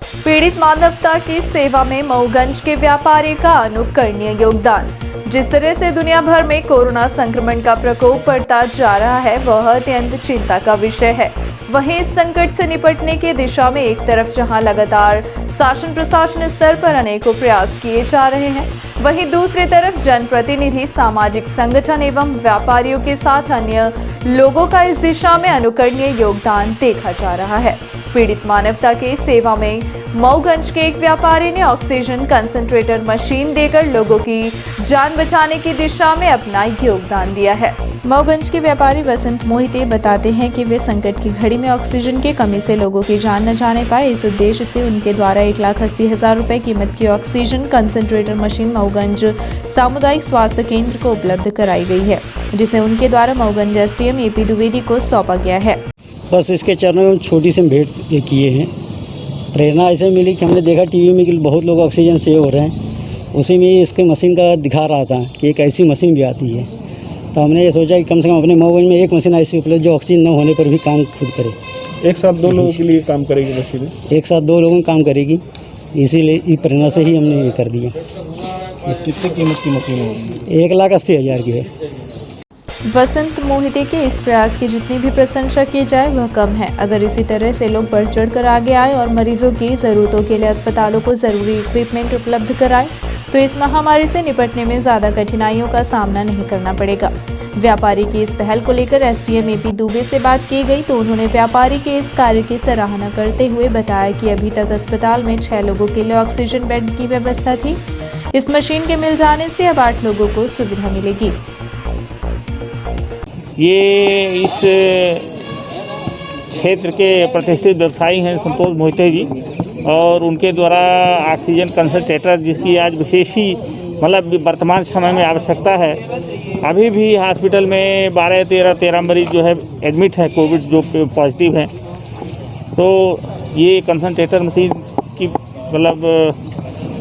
पीड़ित मानवता की सेवा में मऊगंज के व्यापारी का अनुकरणीय योगदान। जिस तरह से दुनिया भर में कोरोना संक्रमण का प्रकोप बढ़ता जा रहा है वह अत्यंत चिंता का विषय है। वहीं इस संकट से निपटने की दिशा में एक तरफ जहां लगातार शासन प्रशासन स्तर पर अनेकों प्रयास किए जा रहे हैं, वहीं दूसरी तरफ जनप्रतिनिधि, सामाजिक संगठन एवं व्यापारियों के साथ अन्य लोगों का इस दिशा में अनुकरणीय योगदान देखा जा रहा है। पीड़ित मानवता की सेवा में मऊगंज के एक व्यापारी ने ऑक्सीजन कंसंट्रेटर मशीन देकर लोगों की जान बचाने की दिशा में अपना योगदान दिया है। मऊगंज के व्यापारी वसंत मोहिते बताते हैं कि वे संकट की घड़ी में ऑक्सीजन की कमी से लोगों की जान न जाने पाए, इस उद्देश्य से उनके द्वारा 1,80,000 रुपए कीमत की ऑक्सीजन कंसंट्रेटर मशीन मऊगंज सामुदायिक स्वास्थ्य केंद्र को उपलब्ध कराई गई है, जिसे उनके द्वारा मऊगंज एसडीएम एपी द्विवेदी को सौंपा गया है। बस इसके चरणों में छोटी सी भेंट किए हैं। प्रेरणा ऐसे मिली कि हमने देखा टीवी में कि बहुत लोग ऑक्सीजन सेव हो रहे हैं, उसी में इसके मशीन का दिखा रहा था कि एक ऐसी मशीन भी आती है। तो हमने ये सोचा कि कम से कम अपने मऊगंज में एक मशीन ऐसी उपलब्ध जो ऑक्सीजन न होने पर भी काम खुद करे। एक साथ 2 लोगों के लिए काम करेगी मशीन? एक साथ 2 लोगों का काम करेगी, इसीलिए प्रेरणा से ही हमने ये कर दिया। कितनी कीमत की मशीन होगी? 1,80,000 की है। वसंत मोहिते के इस प्रयास की जितनी भी प्रशंसा की जाए वह कम है। अगर इसी तरह से लोग बढ़ चढ़ कर आगे आए और मरीजों की ज़रूरतों के लिए अस्पतालों को ज़रूरी इक्विपमेंट उपलब्ध कराएं, तो इस महामारी से निपटने में ज़्यादा कठिनाइयों का सामना नहीं करना पड़ेगा। व्यापारी की इस पहल को लेकर एसडीएम एपी दुबे से बात की गई तो उन्होंने व्यापारी के इस कार्य की सराहना करते हुए बताया कि अभी तक अस्पताल में 6 लोगों के लिए ऑक्सीजन बेड की व्यवस्था थी। इस मशीन के मिल जाने से अब 8 लोगों को सुविधा मिलेगी। ये इस क्षेत्र के प्रतिष्ठित व्यवसायी हैं संतोष मोहिते जी, और उनके द्वारा ऑक्सीजन कंसंट्रेटर जिसकी आज विशेष ही मतलब वर्तमान समय में आवश्यकता है। अभी भी हॉस्पिटल में 13 मरीज जो है एडमिट है, कोविड जो पॉजिटिव हैं। तो ये कंसंट्रेटर मशीन की मतलब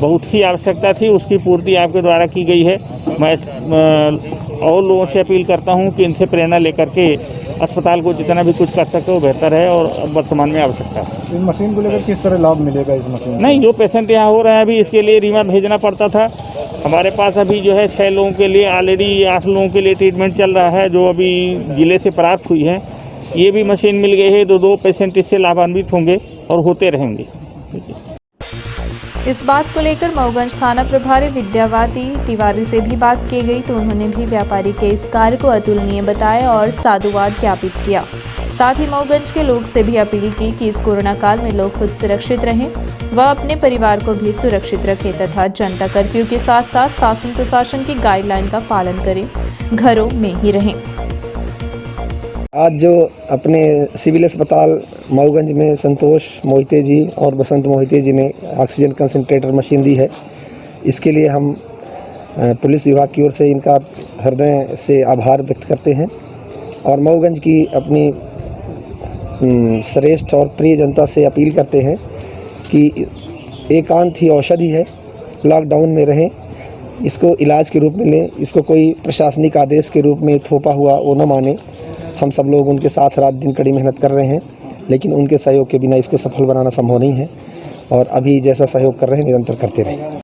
बहुत ही आवश्यकता थी, उसकी पूर्ति आपके द्वारा की गई है। मैं और लोगों से अपील करता हूं कि इनसे प्रेरणा लेकर के अस्पताल को जितना भी कुछ कर सके वो बेहतर है और वर्तमान में आवश्यकता है। इस मशीन को लेकर किस तरह लाभ मिलेगा इस मशीन? नहीं, जो पेशेंट यहाँ हो रहे हैं अभी इसके लिए रीमा भेजना पड़ता था। हमारे पास अभी जो है 6 लोगों के लिए ऑलरेडी 8 लोगों के लिए ट्रीटमेंट चल रहा है जो अभी जिले से प्राप्त हुई है। ये भी मशीन मिल गई है तो 2 पेशेंट इससे लाभान्वित होंगे और होते रहेंगे। इस बात को लेकर मऊगंज थाना प्रभारी विद्यावती तिवारी से भी बात की गई तो उन्होंने भी व्यापारी के इस कार्य को अतुलनीय बताया और साधुवाद ज्ञापित किया। साथ ही मऊगंज के लोग से भी अपील की कि इस कोरोना काल में लोग खुद सुरक्षित रहें व अपने परिवार को भी सुरक्षित रखें तथा जनता कर्फ्यू के साथ साथ शासन प्रशासन की गाइडलाइन का पालन करें, घरों में ही रहें। आज जो अपने सिविल अस्पताल मऊगंज में संतोष मोहिते जी और वसंत मोहिते जी ने ऑक्सीजन कंसंट्रेटर मशीन दी है, इसके लिए हम पुलिस विभाग की ओर से इनका हृदय से आभार व्यक्त करते हैं और मऊगंज की अपनी श्रेष्ठ और प्रिय जनता से अपील करते हैं कि एकांत ही औषधि है, लॉकडाउन में रहें, इसको इलाज के रूप में लें, इसको कोई प्रशासनिक आदेश के रूप में थोपा हुआ वो न माने। हम सब लोग उनके साथ रात दिन कड़ी मेहनत कर रहे हैं, लेकिन उनके सहयोग के बिना इसको सफल बनाना संभव नहीं है और अभी जैसा सहयोग कर रहे हैं निरंतर करते रहें।